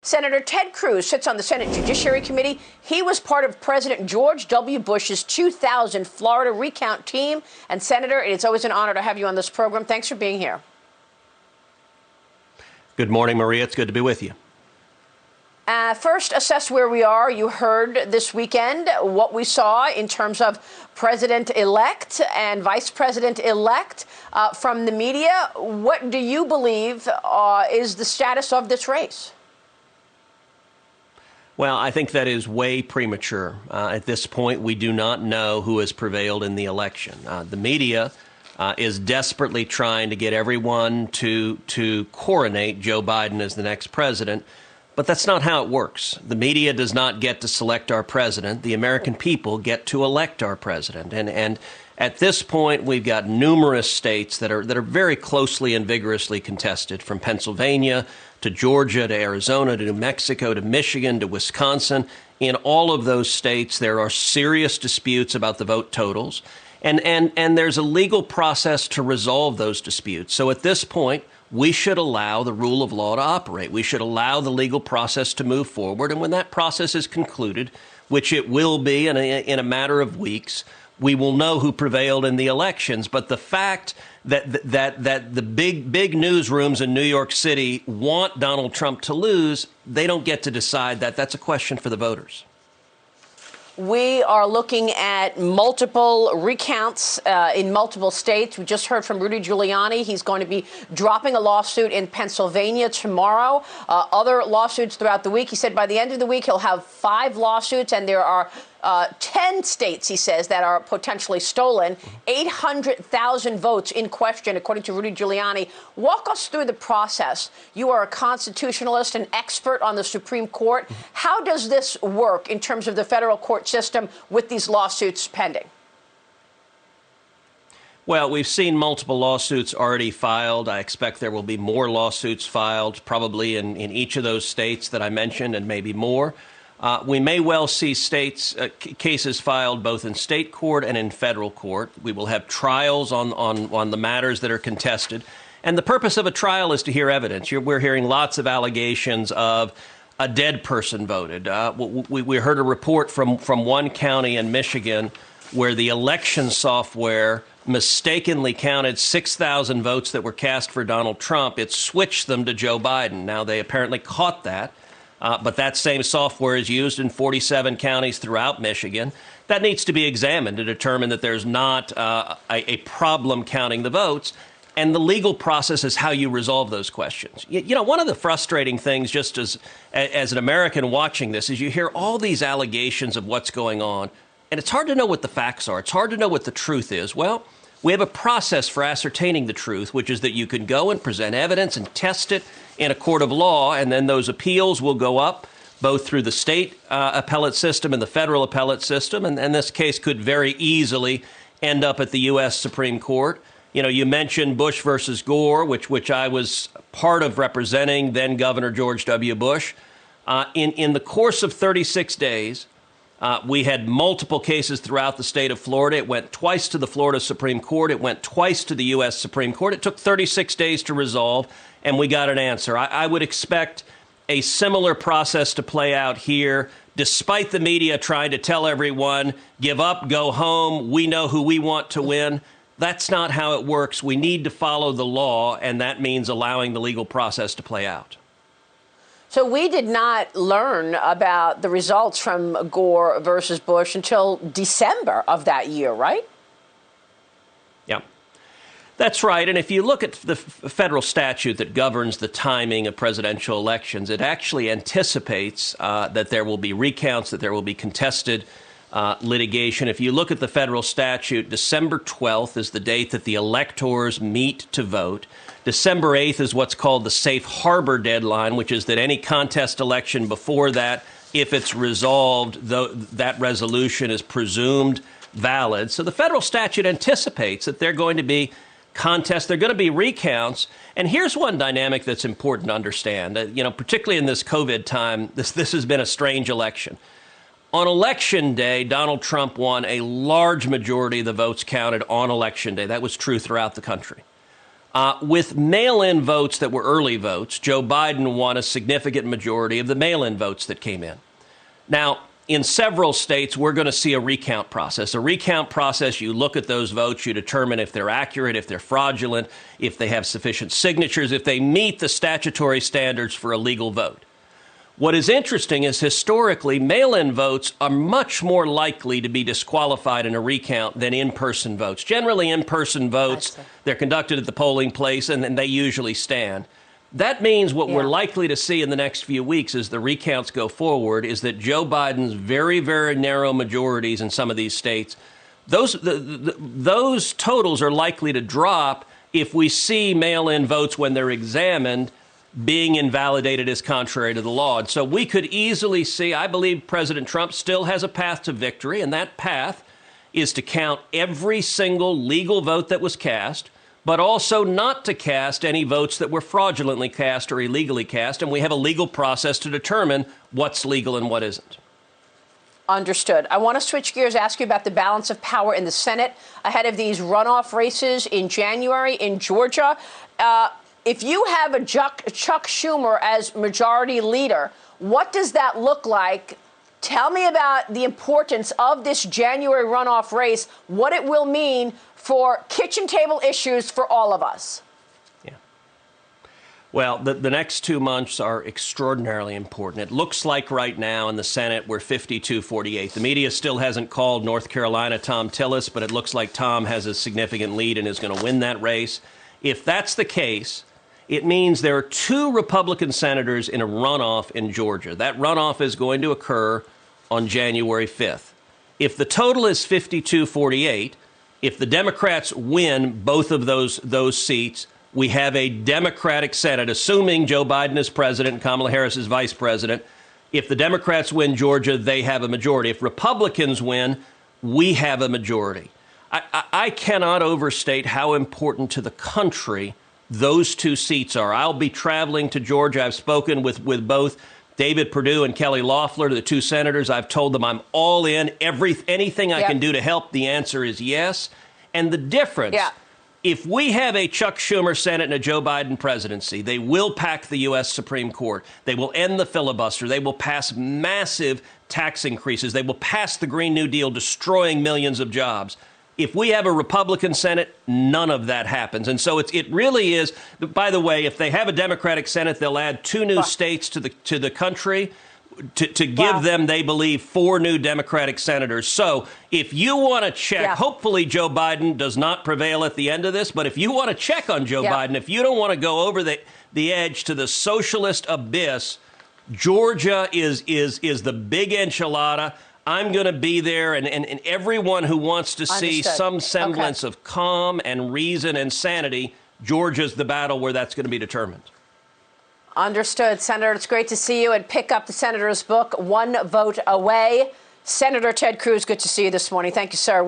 Senator Ted Cruz sits on the Senate Judiciary Committee. He was part of President George W. Bush's 2000 Florida recount team. And Senator, it's always an honor to have you on this program. Thanks for being here. Good morning, Maria. It's good to be with you. First, assess where we are. You heard this weekend what we saw in terms of President-elect and Vice President-elect from the media. What do you believe is the status of this race? Well, I think that is way premature. At this point, we do not know who has prevailed in the election. The media is desperately trying to get everyone to coronate Joe Biden as the next president. But that's not how it works. The media does not get to select our president. The American people get to elect our president. And at this point, we've got numerous states that are very closely and vigorously contested, from Pennsylvania to Georgia to Arizona to New Mexico to Michigan to Wisconsin. In all of those states, there are serious disputes about the vote totals. And there's a legal process to resolve those disputes. So at this point, we should allow the rule of law to operate. We should allow the legal process to move forward. And when that process is concluded, which it will be in a matter of weeks, we will know who prevailed in the elections. But the fact that the big newsrooms in New York City want Donald Trump to lose, they don't get to decide that. That's a question for the voters. We are looking at multiple recounts in multiple states. We just heard from Rudy Giuliani. He's going to be dropping a lawsuit in Pennsylvania tomorrow. Other lawsuits throughout the week. He said by the end of the week, he'll have 5 lawsuits, and there are 10 states, he says, that are potentially stolen. 800,000 votes in question, according to Rudy Giuliani. Walk us through the process. You are a constitutionalist, an expert on the Supreme Court. How does this work in terms of the federal court system with these lawsuits pending? Well, we've seen multiple lawsuits already filed. I expect there will be more lawsuits filed, probably in each of those states that I mentioned, and maybe more. We may well see cases filed both in state court and in federal court. We will have trials on the matters that are contested. And the purpose of a trial is to hear evidence. We're hearing lots of allegations of a dead person voted. We heard a report from one county in Michigan where the election software mistakenly counted 6,000 votes that were cast for Donald Trump. It switched them to Joe Biden. Now, they apparently caught that. But that same software is used in 47 counties throughout Michigan. That needs to be examined to determine that there's not a problem counting the votes. And the legal process is how you resolve those questions. You know, one of the frustrating things, just as an American watching this, is you hear all these allegations of what's going on, and it's hard to know what the facts are. It's hard to know what the truth is. Well, we have a process for ascertaining the truth, which is that you can go and present evidence and test it in a court of law, and then those appeals will go up both through the state appellate system and the federal appellate system, and this case could very easily end up at the U.S. Supreme Court. You know, you mentioned Bush versus Gore, which I was part of representing then Governor George W. Bush. In the course of 36 days, we had multiple cases throughout the state of Florida. It went twice to the Florida Supreme Court. It went twice to the U.S. Supreme Court. It took 36 days to resolve, and we got an answer. I would expect a similar process to play out here, despite the media trying to tell everyone, give up, go home, we know who we want to win. That's not how it works. We need to follow the law, and that means allowing the legal process to play out. So we did not learn about the results from Gore versus Bush until December of that year, right? Yeah, that's right. And if you look at the federal statute that governs the timing of presidential elections, it actually anticipates that there will be recounts, that there will be contested litigation. If you look at the federal statute, December 12th is the date that the electors meet to vote. December 8th is what's called the safe harbor deadline, which is that any contest election before that, if it's resolved, that resolution is presumed valid. So the federal statute anticipates that there are going to be contests, there are going to be recounts. And here's one dynamic that's important to understand. Particularly in this COVID time, this has been a strange election. On Election Day, Donald Trump won a large majority of the votes counted on Election Day. That was true throughout the country. With mail-in votes that were early votes, Joe Biden won a significant majority of the mail-in votes that came in. Now, in several states, we're going to see a recount process. A recount process, you look at those votes, you determine if they're accurate, if they're fraudulent, if they have sufficient signatures, if they meet the statutory standards for a legal vote. What is interesting is historically, mail-in votes are much more likely to be disqualified in a recount than in-person votes. Generally, in-person votes, they're conducted at the polling place and they usually stand. That means what we're likely to see in the next few weeks as the recounts go forward is that Joe Biden's very, very narrow majorities in some of these states, those totals are likely to drop if we see mail-in votes when they're examined being invalidated as contrary to the law. And so we could easily see, I believe President Trump still has a path to victory, and that path is to count every single legal vote that was cast, but also not to cast any votes that were fraudulently cast or illegally cast. And we have a legal process to determine what's legal and what isn't. Understood. I want to switch gears, ask you about the balance of power in the Senate ahead of these runoff races in January in Georgia. If you have a Chuck Schumer as majority leader, what does that look like? Tell me about the importance of this January runoff race, what it will mean for kitchen table issues for all of us. Yeah. Well, the next 2 months are extraordinarily important. It looks like right now in the Senate we're 52-48. The media still hasn't called North Carolina Tom Tillis, but it looks like Tom has a significant lead and is going to win that race. If that's the case, it means there are 2 Republican senators in a runoff in Georgia. That runoff is going to occur on January 5th. If the total is 52-48, if the Democrats win both of those seats, we have a Democratic Senate, assuming Joe Biden is president and Kamala Harris is vice president. If the Democrats win Georgia, they have a majority. If Republicans win, we have a majority. I cannot overstate how important to the country those 2 seats are. I'll be traveling to Georgia. I've spoken with both David Perdue and Kelly Loeffler, the 2 senators. I've told them I'm all in. Anything I can do to help, the answer is yes. And the difference, if we have a Chuck Schumer Senate and a Joe Biden presidency, they will pack the U.S. Supreme Court. They will end the filibuster. They will pass massive tax increases. They will pass the Green New Deal, destroying millions of jobs. If we have a Republican Senate, none of that happens. And so it really is, by the way, if they have a Democratic Senate, they'll add 2 new states to the country to give them, they believe, 4 new Democratic senators. So if you want to check, hopefully Joe Biden does not prevail at the end of this, but if you want to check on Joe Biden, if you don't want to go over the edge to the socialist abyss, Georgia is the big enchilada. I'm going to be there, and everyone who wants to see some semblance of calm and reason and sanity, Georgia's the battle where that's going to be determined. Understood. Senator, it's great to see you, and pick up the senator's book, One Vote Away. Senator Ted Cruz, good to see you this morning. Thank you, sir.